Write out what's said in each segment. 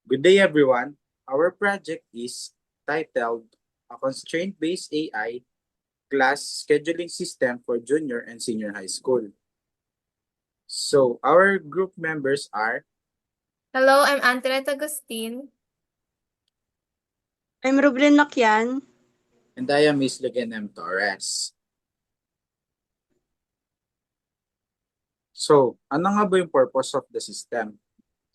Good day, everyone. Our project is titled A Constraint-Based AI Class Scheduling System for Junior and Senior High School. So, our group members are, Hello, I'm Antoinette Agustin. I'm Rublin Lakyan. and I am Ms. Logan M. Torres. So, ano nga ba yung purpose of the system?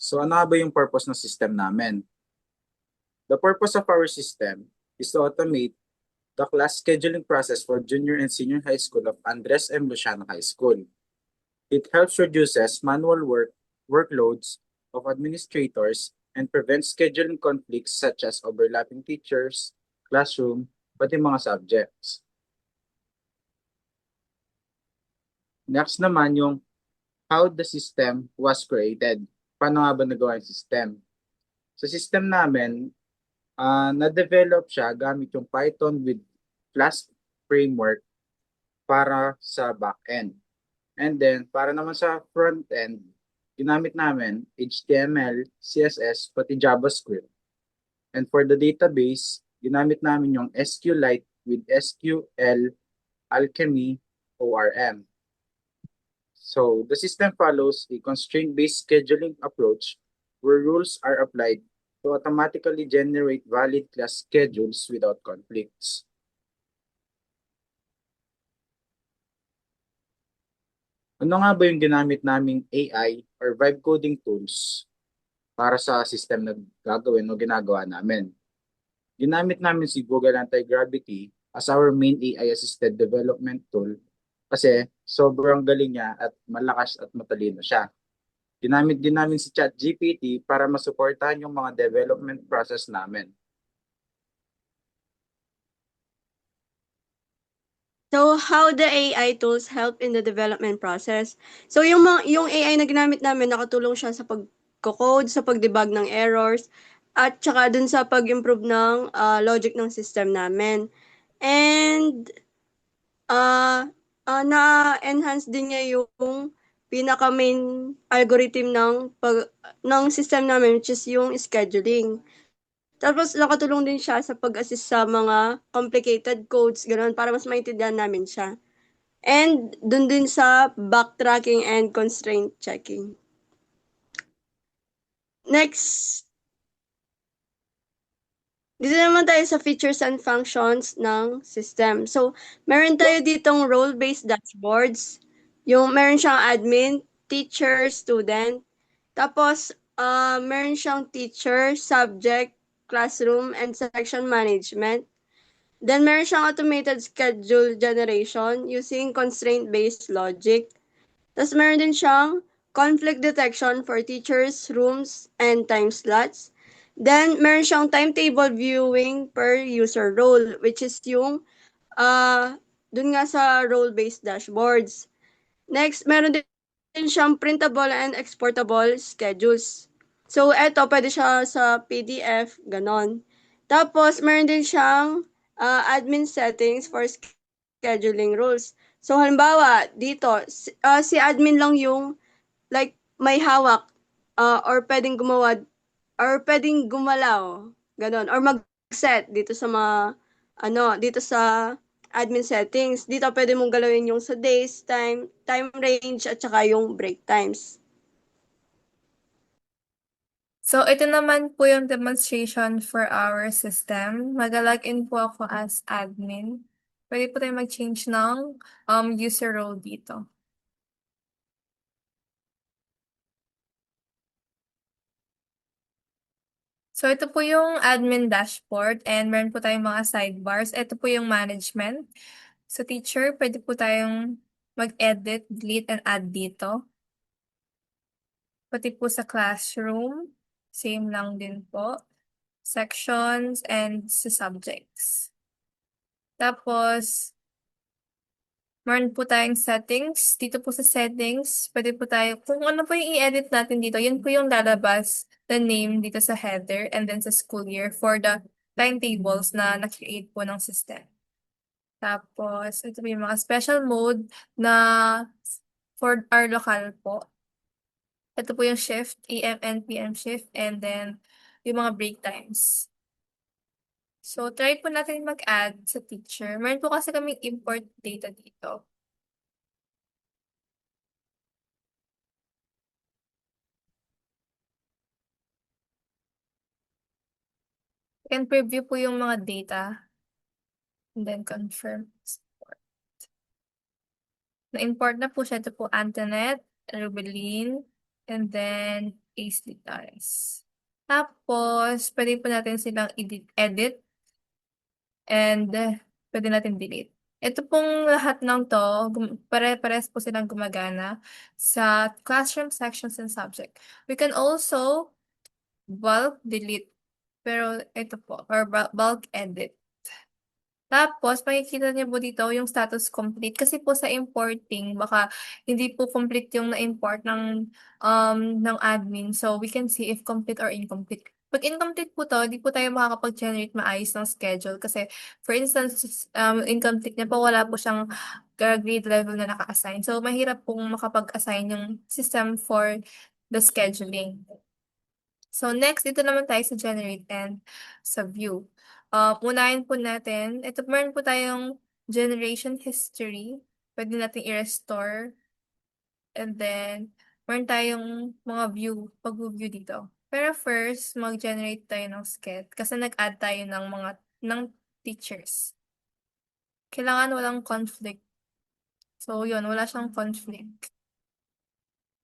So, ano nga ba yung purpose ng system namin? The purpose of our system is to automate the class scheduling process for junior and senior high school of Andres M. Luciano High School. It helps reduces manual workloads of administrators and prevents scheduling conflicts such as overlapping teachers, classroom, pati mga subjects. Next naman yung how the system was created. Paano nga ba nagawa yung system? Sa system namin, na-develop siya gamit yung Python with Flask framework para sa back-end. And then, para naman sa front-end, ginamit namin HTML, CSS, pati JavaScript. And for the database, ginamit namin yung SQLite with SQL, Alchemy, ORM. So, the system follows a constraint-based scheduling approach where rules are applied to automatically generate valid class schedules without conflicts. Ano nga ba yung ginamit naming AI or vibe coding tools para sa system na gagawin o ginagawa namin? Ginamit namin si Google Anti-Gravity as our main AI-assisted development tool kasi sobrang galing niya at malakas at matalino siya. Ginamit din namin si ChatGPT para masuportahan yung mga development process namin. So, how the AI tools help in the development process? So, yung AI na ginamit namin, nakatulong siya sa pag-code, sa pag-debug ng errors, at saka dun sa pag-improve ng logic ng system namin. And, na-enhance din niya yung pinaka-main algorithm ng system namin, which is yung scheduling. Tapos nakatulong din siya sa pag-assist sa mga complicated codes, gano'n, para mas maintindihan namin siya. And dun din sa backtracking and constraint checking. Next, dito naman tayo sa features and functions ng system. So, meron tayo ditong role-based dashboards. Meron siyang admin, teacher, student. Tapos, meron siyang teacher, subject, classroom, and section management. Then meron siyang automated schedule generation using constraint-based logic. Tapos meron din siyang conflict detection for teachers, rooms, and time slots. Then meron siyang timetable viewing per user role, which is yung dun nga sa role-based dashboards. Next, meron din siyang printable and exportable schedules. So, eto, pwede siya sa PDF, ganon. Tapos, meron din siyang admin settings for scheduling rules. So, halimbawa, dito, si admin lang yung like may hawak or pwedeng gumawa or pwedeng gumalaw, ganon. Or mag-set dito sa dito sa admin settings. Dito pwede mong galawin yung sa days, time range, at saka yung break times. So, ito naman po yung demonstration for our system. Mag-login po ako as admin. Pwede po tayo mag-change ng user role dito. So, ito po yung admin dashboard and meron po tayong mga sidebars. Ito po yung management. So, teacher, pwede po tayong mag-edit, delete, and add dito. Pati po sa classroom, same lang din po. Sections and sa subjects. Tapos, meron po tayong settings. Dito po sa settings, pwede po tayo, kung ano po yung i-edit natin dito, yun po yung lalabas the name dito sa header and then sa school year for the timetables na na-create po ng system. Tapos, ito po yung mga special mode na for our local po. Ito po yung shift, AM and PM shift, and then yung mga break times. So, try po natin mag-add sa teacher. Meron po kasi kaming import data dito. You can preview po yung mga data and then confirm. Na-import na po siya. Ito po Antoinette, Rubelin, and then Ace Litares. Tapos, pwede po natin silang edit and pwede natin delete. Ito pong lahat ng to, pare-pares po silang gumagana sa classroom sections and subject. We can also bulk delete, pero ito po, or bulk edit. Tapos, makikita niyo po dito yung status complete. Kasi po sa importing, baka hindi po complete yung na-import ng admin. So, we can see if complete or incomplete. Pag incomplete po to, di po tayo makakapag-generate maayos ng schedule. Kasi, for instance, incomplete niya po, wala po siyang grade level na naka-assign. So, mahirap pong makapag-assign yung system for the scheduling. So, next, dito naman tayo sa generate and sa view. Unahin po natin, ito meron po tayong generation history. Pwede natin i-restore. And then, meron tayong mga view, pag-view dito. Pero first, mag-generate tayo ng sked kasi nag-add tayo ng teachers. Kailangan walang conflict. So, yun, wala siyang conflict.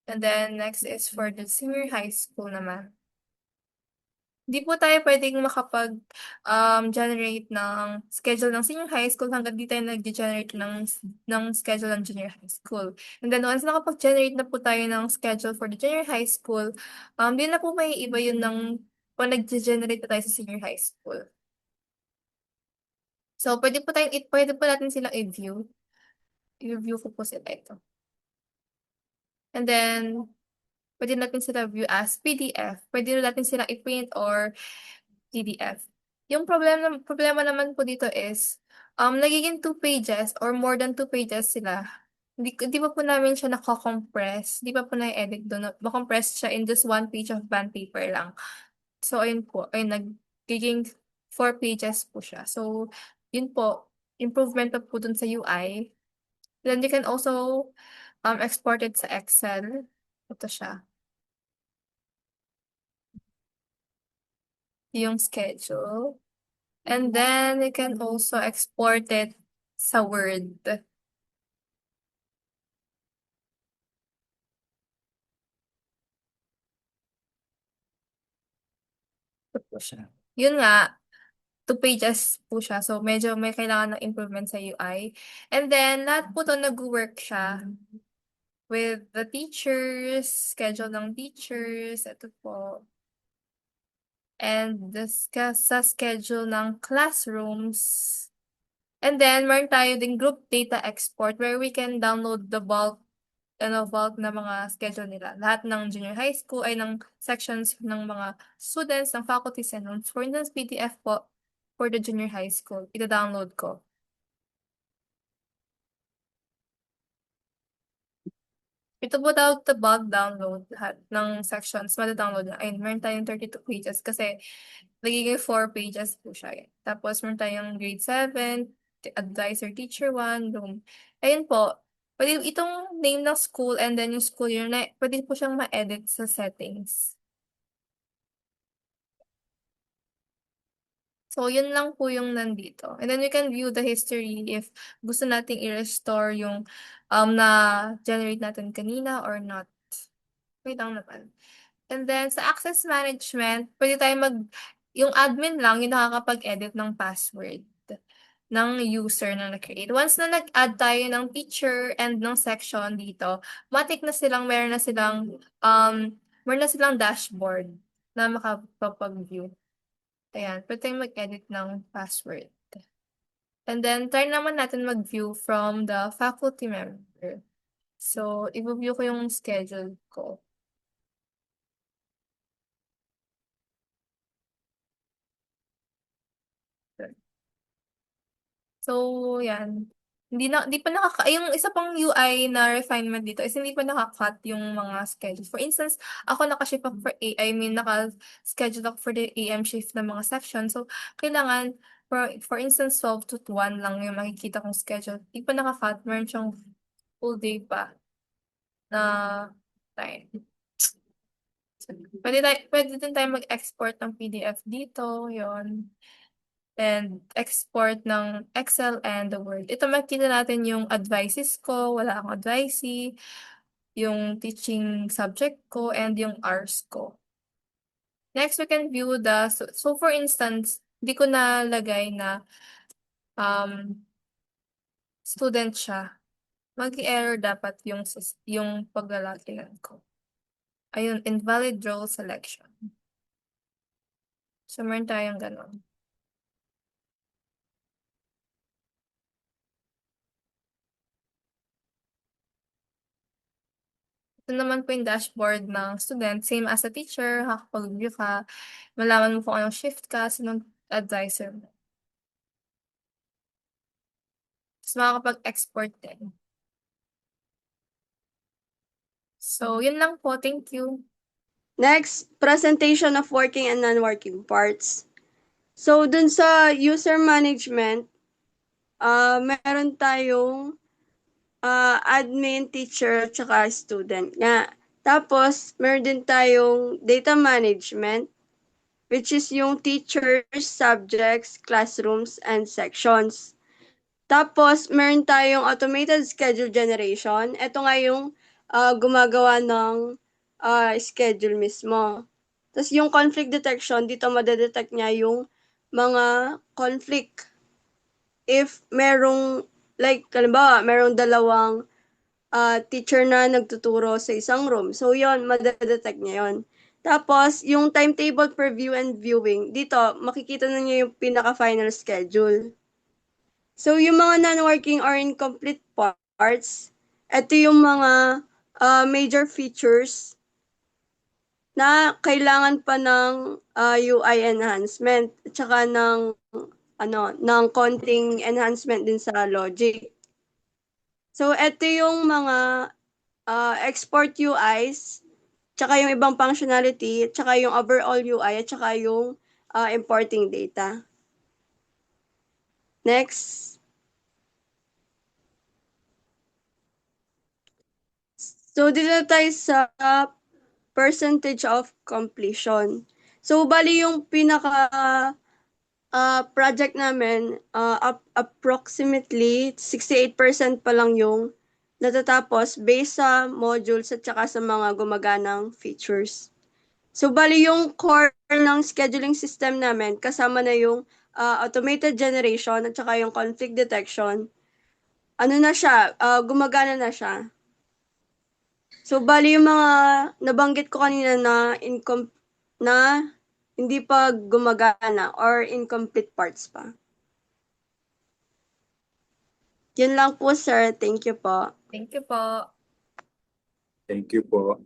And then, next is for the senior high school naman. Di po tayo pwedeng makapag-generate ng schedule ng senior high school hanggang di tayo nag-generate ng schedule ng junior high school. And then once nakapag-generate na po tayo ng schedule for the junior high school, di na po may iba yun ng pag nag-generate na tayo sa senior high school. So, pwede po natin silang i-view. I-view ko po sila ito. And then, pwede natin sila view as PDF. Pwede natin sila i-print or PDF. Yung problema naman po dito is, nagiging 2 pages or more than 2 pages sila. Di pa po namin siya nako-compress. Di pa po na-edit doon. Makompress siya in just 1 page of bond paper lang. So, ayun po. Ayun, nagiging 4 pages po siya. So, yun po. Improvement pa po dun sa UI. Then, you can also export it sa Excel. Ito siya. Yung schedule. And then, you can also export it sa Word. Ito po siya. Yun nga, 2 pages po siya. So, medyo may kailangan ng improvement sa UI. And then, lahat po to nag-work siya with the teachers, schedule ng teachers, ito po. And sa schedule ng classrooms. And then, meron tayo din group data export where we can download the bulk na mga schedule nila. Lahat ng junior high school ay ng sections ng mga students, ng faculties and notes. For instance, PDF po for the junior high school. Ita-download ko. Ito po daw the bulk download lahat ng sections. Mada-download na. Ayun, meron tayong 32 pages kasi nagiging 4 pages po siya. Tapos meron tayong grade 7, advisor teacher 1, room. Ayun po. Pwede itong name ng school and then yung school year na pwede po siyang ma-edit sa settings. So, yun lang po yung nandito. And then we can view the history if gusto nating i-restore yung na-generate natin kanina or not. Wait lang naman. And then, sa access management, pwede tayo yung admin lang yung nakakapag-edit ng password ng user na na-create. Once na nag-add tayo ng teacher and ng section dito, matik na silang, meron na silang dashboard na makapag-view. Ayan, pwede tayong mag-edit ng password. And then, try naman natin mag-view from the faculty member. So, i-view ko yung schedule ko. So, yan. Hindi pa yung isa pang UI na refinement dito is hindi pa naka-cut yung mga schedule. For instance, ako naka-shift ako naka-schedule ako for the AM shift ng mga section. So, kailangan, for instance, 12 to 1 lang yung makikita kong schedule. Hindi pa naka-cut, meron siyang full day pa na time. Pwede din tayo mag-export ng PDF dito, yon. And export ng Excel and the Word. Ito makikita natin yung advices ko, wala akong advisee, yung teaching subject ko, and yung hours ko. Next, we can view so for instance, di ko nalagay na student siya. Mag-error dapat yung paglalakihan ko. Ayun, invalid role selection. So, meron tayong ganun. Ito naman po yung dashboard ng student. Same as a teacher, makakapag-review ka, malaman mo kung anong shift ka, sinong advisor mo. Tapos makakapag-export din. So, yun lang po. Thank you. Next, presentation of working and non-working parts. So, dun sa user management, meron tayong admin, teacher, tsaka student nga. Tapos, meron din tayong data management, which is yung teachers, subjects, classrooms, and sections. Tapos, meron tayong automated schedule generation. Ito nga yung gumagawa ng schedule mismo. Tapos, yung conflict detection, dito madedetect niya yung mga conflict. If merong, like, halimbawa, merong dalawang teacher na nagtuturo sa isang room. So, yon madedetect niya yon. Tapos, yung timetable preview and viewing, dito, makikita na niyo yung pinaka-final schedule. So, yung mga non-working or incomplete parts, ito yung mga major features na kailangan pa ng UI enhancement at saka ng konting enhancement din sa logic. So, ito yung mga export UIs, tsaka yung ibang functionality, tsaka yung overall UI, at tsaka yung importing data. Next. So, dito na tayo sa percentage of completion. So, bali yung pinaka project namin, approximately 68% pa lang yung natatapos based sa modules at saka sa mga gumaganang features. So, bali yung core ng scheduling system namin, kasama na yung automated generation at saka yung conflict detection. Ano na siya, gumagana na siya. So, bali yung mga nabanggit ko kanina na hindi pa gumagana or incomplete parts pa. Yun lang po, sir. Thank you po. Thank you po. Thank you po.